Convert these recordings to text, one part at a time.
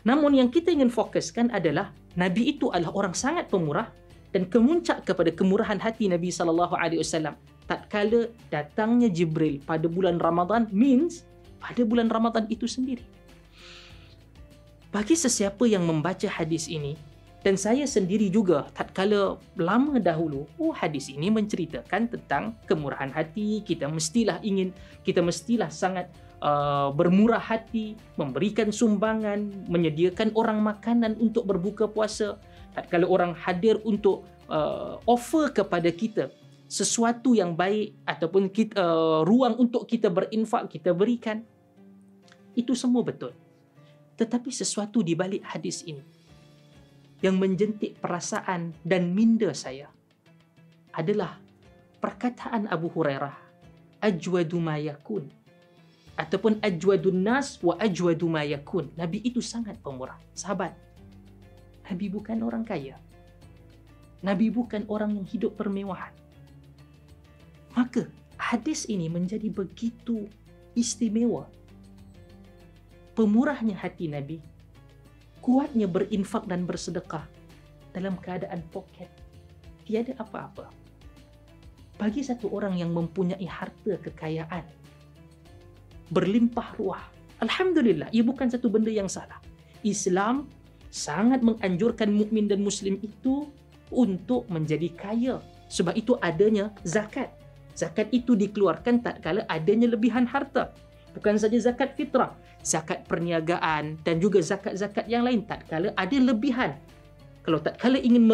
Namun yang kita ingin fokuskan adalah Nabi itu adalah orang sangat pemurah, dan kemuncak kepada kemurahan hati Nabi SAW tatkala datangnya Jibril pada bulan Ramadan, means pada bulan Ramadan itu sendiri. Bagi sesiapa yang membaca hadis ini, dan saya sendiri juga tatkala lama dahulu, hadis ini menceritakan tentang kemurahan hati, kita mestilah sangat bermurah hati, memberikan sumbangan, menyediakan orang makanan untuk berbuka puasa. Tatkala orang hadir untuk offer kepada kita sesuatu yang baik ataupun ruang untuk kita berinfak, kita berikan. Itu semua betul. Tetapi sesuatu di balik hadis ini yang menjentik perasaan dan minda saya adalah perkataan Abu Hurairah, ajwadu ma yakun, ataupun ajwadun nas wa ajwadu ma yakun. Nabi itu sangat pemurah. Sahabat, Nabi bukan orang kaya. Nabi bukan orang yang hidup bermewahan. Maka hadis ini menjadi begitu istimewa. Pemurahnya hati Nabi, kuatnya berinfak dan bersedekah dalam keadaan poket, tiada apa-apa. Bagi satu orang yang mempunyai harta kekayaan, berlimpah ruah, alhamdulillah, ia bukan satu benda yang salah. Islam sangat menganjurkan mukmin dan muslim itu untuk menjadi kaya. Sebab itu adanya zakat. Zakat itu dikeluarkan tatkala adanya lebihan harta. Bukan saja zakat fitrah, zakat perniagaan dan juga zakat-zakat yang lain tatkala ada lebihan. Kalau tatkala ingin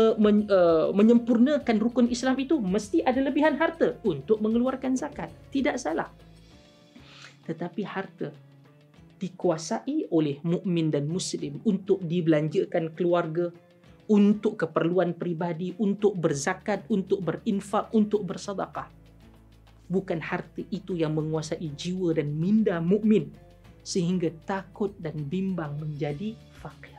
menyempurnakan rukun Islam itu, mesti ada lebihan harta untuk mengeluarkan zakat. Tidak salah. Tetapi harta dikuasai oleh mukmin dan muslim untuk dibelanjakan keluarga, untuk keperluan peribadi, untuk berzakat, untuk berinfak, untuk bersedekah. Bukan harta itu yang menguasai jiwa dan minda mukmin sehingga takut dan bimbang menjadi fakir.